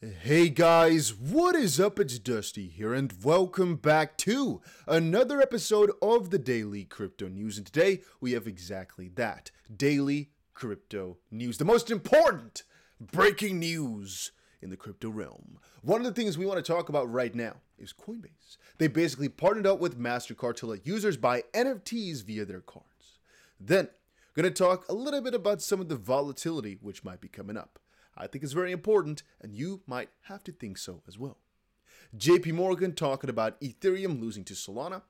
Hey guys, what is up? It's Dusty here and welcome back to another episode of the Daily Crypto News. And today we have exactly that, Daily Crypto News, the most important breaking news in the crypto realm. One of the things we want to talk about right now is Coinbase. They basically partnered up with Mastercard to let users buy NFTs via their cards. Then, we're going to talk a little bit about some of the volatility which might be coming up. I think it's very important, and you might have to think so as well. JPMorgan talking about Ethereum losing to Solana.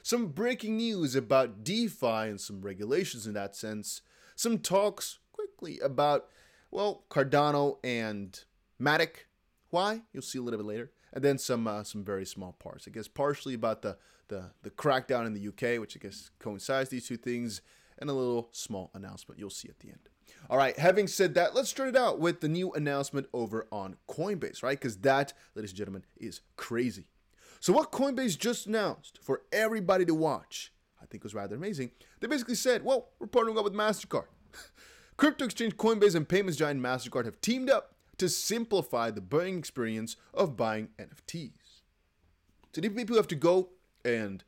Some breaking news about DeFi and some regulations in that sense. Some talks quickly about, Cardano and Matic. Why? You'll see a little bit later. And then some very small parts. I guess partially about the crackdown in the UK, which I guess coincides these two things, and a little small announcement you'll see at the end. All right, having said that, let's start it out with the new announcement over on Coinbase, right? Because that, ladies and gentlemen, is crazy. So what Coinbase just announced for everybody to watch, I think was rather amazing. They basically said, we're partnering up with Mastercard. Crypto exchange Coinbase and payments giant Mastercard have teamed up to simplify the buying experience of buying NFTs. So people have to go and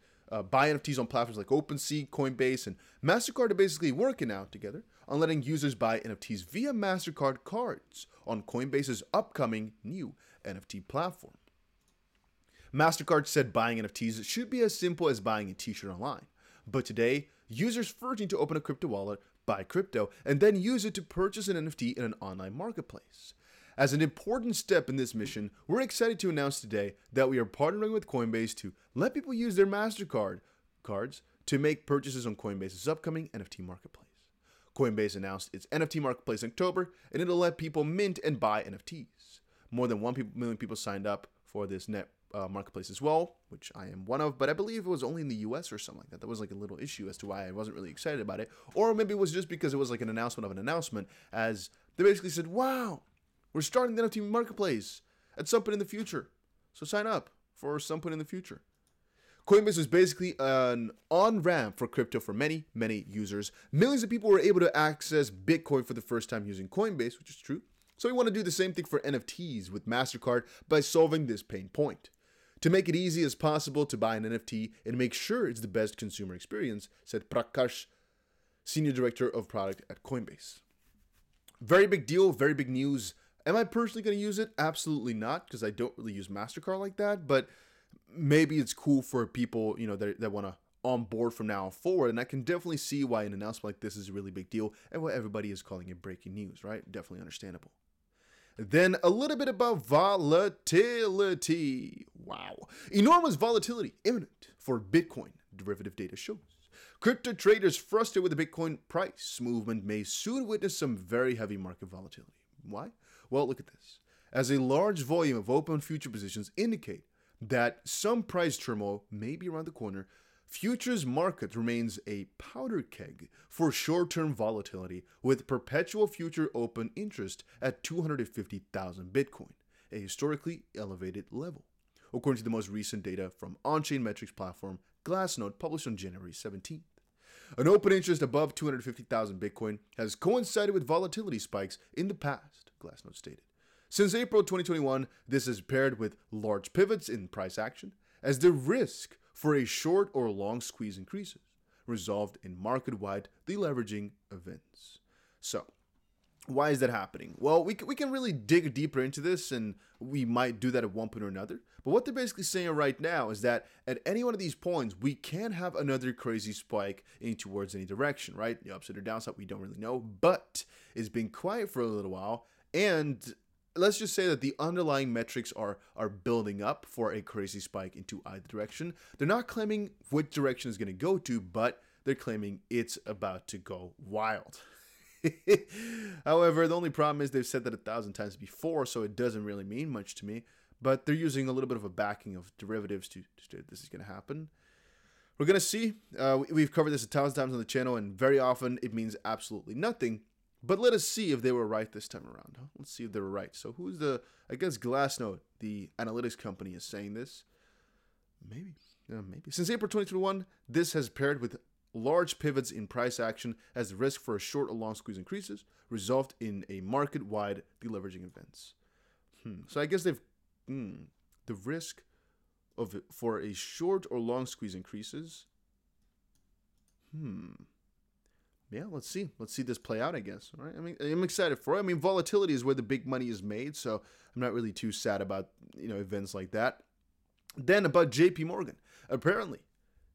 buy NFTs on platforms like OpenSea, Coinbase, and Mastercard are basically working out together on letting users buy NFTs via Mastercard cards on Coinbase's upcoming new NFT platform. Mastercard said buying NFTs should be as simple as buying a t-shirt online. But today, users first need to open a crypto wallet, buy crypto, and then use it to purchase an NFT in an online marketplace. As an important step in this mission, we're excited to announce today that we are partnering with Coinbase to let people use their Mastercard cards to make purchases on Coinbase's upcoming NFT marketplace. Coinbase announced its NFT marketplace in October, and it'll let people mint and buy NFTs. More than 1 million people signed up for this net marketplace as well, which I am one of, but I believe it was only in the US or something like that. That was like a little issue as to why I wasn't really excited about it. Or maybe it was just because it was like an announcement of an announcement, as they basically said, wow, we're starting the NFT marketplace at some point in the future. So sign up for some point in the future. Coinbase was basically an on-ramp for crypto for many, many users. Millions of people were able to access Bitcoin for the first time using Coinbase, which is true. So we want to do the same thing for NFTs with Mastercard by solving this pain point. To make it easy as possible to buy an NFT and make sure it's the best consumer experience, said Prakash, Senior Director of Product at Coinbase. Very big deal, very big news. Am I personally going to use it? Absolutely not, because I don't really use Mastercard like that, but maybe it's cool for people, that want to onboard from now forward, and I can definitely see why an announcement like this is a really big deal, and why everybody is calling it breaking news, right? Definitely understandable. Then a little bit about volatility. Wow. Enormous volatility imminent for Bitcoin, derivative data shows. Crypto traders frustrated with the Bitcoin price movement may soon witness some very heavy market volatility. Why? Well, look at this. As a large volume of open future positions indicate that some price turmoil may be around the corner, futures market remains a powder keg for short-term volatility with perpetual future open interest at 250,000 Bitcoin, a historically elevated level, according to the most recent data from on-chain metrics platform Glassnode published on January 17th. An open interest above 250,000 Bitcoin has coincided with volatility spikes in the past, Glassnode stated. Since April 2021, this is paired with large pivots in price action as the risk for a short or long squeeze increases, resolved in market-wide deleveraging events. So, why is that happening? Well, we can really dig deeper into this, and we might do that at one point or another. But what they're basically saying right now is that at any one of these points, we can have another crazy spike in towards any direction, right? The upside or downside, we don't really know, but it's been quiet for a little while, and let's just say that the underlying metrics are building up for a crazy spike into either direction. They're not claiming which direction is going to go to, but they're claiming it's about to go wild. However, the only problem is they've said that 1,000 times before, so it doesn't really mean much to me. But they're using a little bit of a backing of derivatives to this is going to happen. We're going to see. We've covered this 1,000 times on the channel, and very often it means absolutely nothing. But let us see if they were right this time around. Let's see if they were right. So who's I guess Glassnode, the analytics company, is saying this. Maybe. Since April 2021, this has paired with large pivots in price action as the risk for a short or long squeeze increases, result in a market-wide deleveraging events. So I guess the risk of it for a short or long squeeze increases. Yeah, let's see. Let's see this play out, I guess. All right. I mean, I'm excited for it. I mean, volatility is where the big money is made, so I'm not really too sad about, events like that. Then about JPMorgan. Apparently,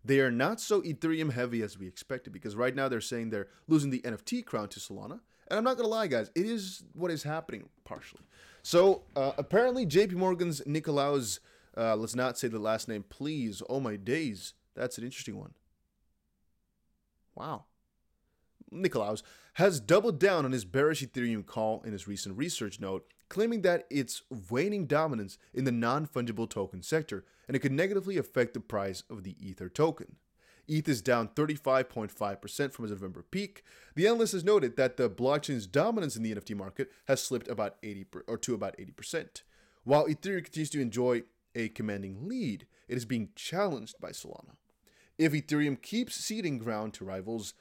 they are not so Ethereum heavy as we expected, because right now they're saying they're losing the NFT crown to Solana. And I'm not going to lie, guys, it is what is happening partially. So apparently JPMorgan's Nicolaus, let's not say the last name, please. Oh my days. That's an interesting one. Wow. Nicolaus has doubled down on his bearish Ethereum call in his recent research note, claiming that it's waning dominance in the non-fungible token sector, and it could negatively affect the price of the Ether token. ETH is down 35.5% from its November peak. The analyst has noted that the blockchain's dominance in the NFT market has slipped to about 80%. While Ethereum continues to enjoy a commanding lead, it is being challenged by Solana. If Ethereum keeps ceding ground to rivals,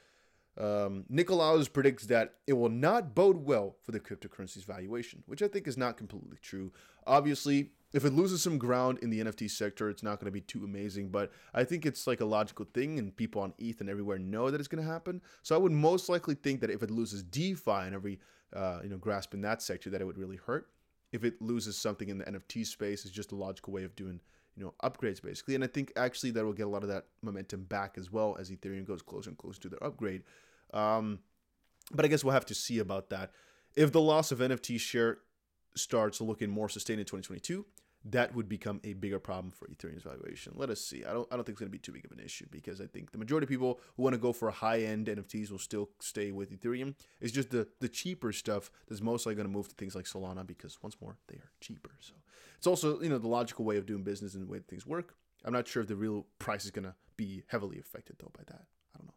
Nicolaus predicts that it will not bode well for the cryptocurrency's valuation, which I think is not completely true. Obviously, if it loses some ground in the NFT sector, it's not going to be too amazing, but I think it's like a logical thing, and people on ETH and everywhere know that it's going to happen. So I would most likely think that if it loses DeFi and every grasp in that sector, that it would really hurt. If it loses something in the NFT space, it's just a logical way of doing upgrades basically. And I think actually that will get a lot of that momentum back as well as Ethereum goes closer and closer to their upgrade. But I guess we'll have to see about that. If the loss of NFT share starts looking more sustained in 2022, that would become a bigger problem for Ethereum's valuation. Let us see. I don't think it's going to be too big of an issue, because I think the majority of people who want to go for high-end NFTs will still stay with Ethereum. It's just the cheaper stuff that's most likely going to move to things like Solana, because once more, they are cheaper. So it's also, the logical way of doing business and the way that things work. I'm not sure if the real price is going to be heavily affected, though, by that. I don't know.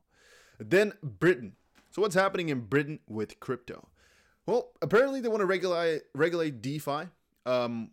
Then Britain. So what's happening in Britain with crypto? Well, apparently they want to regulate DeFi,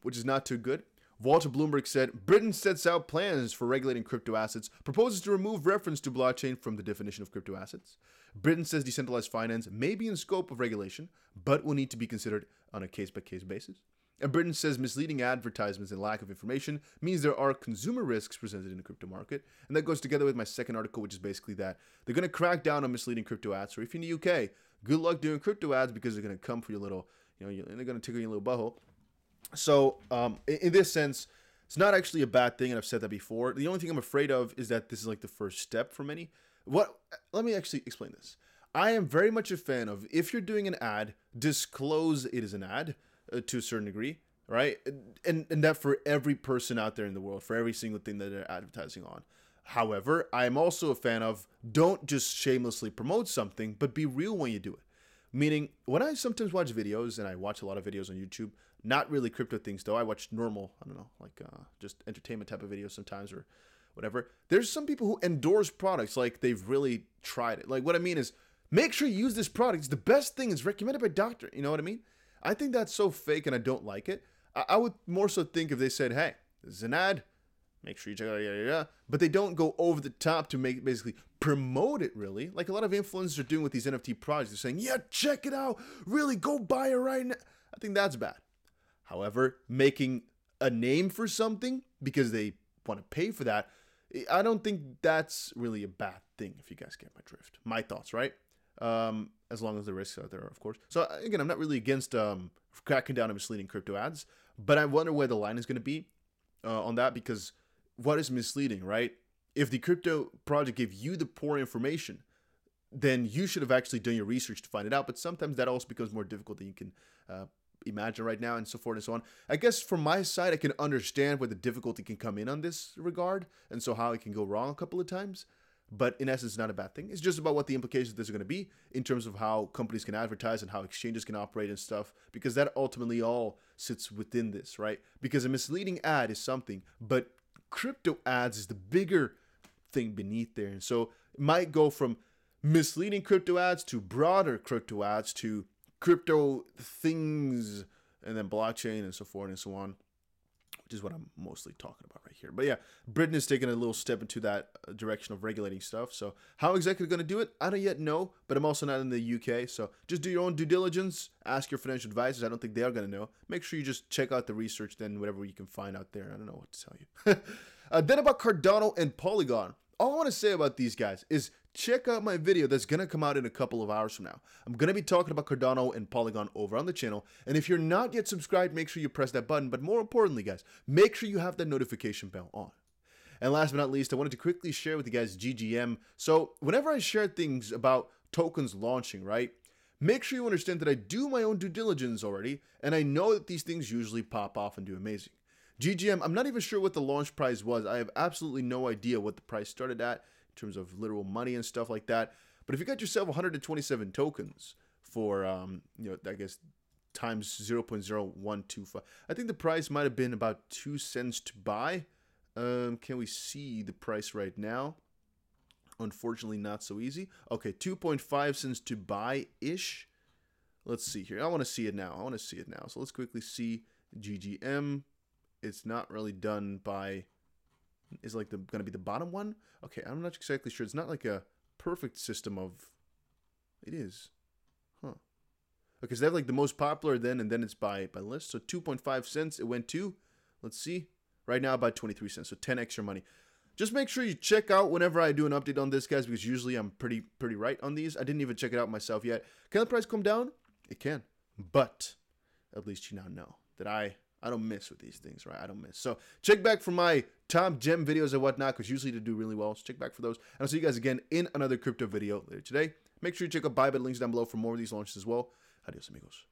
which is not too good. Walter Bloomberg said, Britain sets out plans for regulating crypto assets, proposes to remove reference to blockchain from the definition of crypto assets. Britain says decentralized finance may be in scope of regulation, but will need to be considered on a case-by-case basis. And Britain says misleading advertisements and lack of information means there are consumer risks presented in the crypto market. And that goes together with my second article, which is basically that they're going to crack down on misleading crypto ads. So if you're in the UK, good luck doing crypto ads, because they're going to come for your little, they're going to tickle your little butthole. So in this sense, it's not actually a bad thing, and I've said that before. The only thing I'm afraid of is that this is like the first step for many. Let me actually explain this. I am very much a fan of, if you're doing an ad, disclose it is an ad to a certain degree, right? And that for every person out there in the world, for every single thing that they're advertising on. However, I'm also a fan of, don't just shamelessly promote something, but be real when you do it. Meaning, when I sometimes watch videos, and I watch a lot of videos on YouTube, not really crypto things though, I watch normal, just entertainment type of videos sometimes, or whatever. There's some people who endorse products like they've really tried it. Like, what I mean is, make sure you use this product. It's the best thing. It's recommended by doctor. You know what I mean? I think that's so fake, and I don't like it. I would more so think if they said, hey, this is an ad, make sure you check it out, but they don't go over the top to basically promote it, really. Like a lot of influencers are doing with these NFT projects. They're saying, yeah, check it out. Really, go buy it right now. I think that's bad. However, making a name for something because they want to pay for that, I don't think that's really a bad thing, if you guys get my drift. My thoughts, right? As long as the risks are there, of course. So again, I'm not really against cracking down on misleading crypto ads, but I wonder where the line is going to be on that, because what is misleading, right? If the crypto project gave you the poor information, then you should have actually done your research to find it out. But sometimes that also becomes more difficult than you can imagine right now, and so forth and so on. I guess from my side, I can understand where the difficulty can come in on this regard, and so how it can go wrong a couple of times. But in essence, it's not a bad thing. It's just about what the implications of this are going to be in terms of how companies can advertise and how exchanges can operate and stuff, because that ultimately all sits within this, right? Because a misleading ad is something, but crypto ads is the bigger thing beneath there. And so it might go from misleading crypto ads to broader crypto ads to crypto things, and then blockchain and so forth and so on, which which is what I'm mostly talking about right here. But yeah, Britain is taking a little step into that direction of regulating stuff. So how exactly they're going to do it, I don't yet know, but I'm also not in the UK. So just do your own due diligence. Ask your financial advisors. I don't think they are going to know. Make sure you just check out the research, then whatever you can find out there. I don't know what to tell you. Then about Cardano and Polygon. All I want to say about these guys is check out my video that's going to come out in a couple of hours from now. I'm going to be talking about Cardano and Polygon over on the channel. And if you're not yet subscribed, make sure you press that button. But more importantly, guys, make sure you have that notification bell on. And last but not least, I wanted to quickly share with you guys GGM. So whenever I share things about tokens launching, right, make sure you understand that I do my own due diligence already. And I know that these things usually pop off and do amazing. GGM, I'm not even sure what the launch price was. I have absolutely no idea what the price started at in terms of literal money and stuff like that. But if you got yourself 127 tokens for, I guess times 0.0125, I think the price might have been about 2 cents to buy. Can we see the price right now? Unfortunately, not so easy. Okay, 2.5 cents to buy-ish. Let's see here. I want to see it now. So let's quickly see GGM. It's not really done by, is like going to be the bottom one? Okay, I'm not exactly sure. It's not like a perfect system of, it is. Huh. Okay, so they have like the most popular then, and then it's by list. So 2.5 cents it went to, let's see, right now about 23 cents. So 10 extra money. Just make sure you check out whenever I do an update on this, guys, because usually I'm pretty right on these. I didn't even check it out myself yet. Can the price come down? It can. But at least you now know that I don't miss with these things, right? I don't miss. So check back for my top gem videos and whatnot, because usually they do really well. So check back for those. And I'll see you guys again in another crypto video later today. Make sure you check out Bybit links down below for more of these launches as well. Adios, amigos.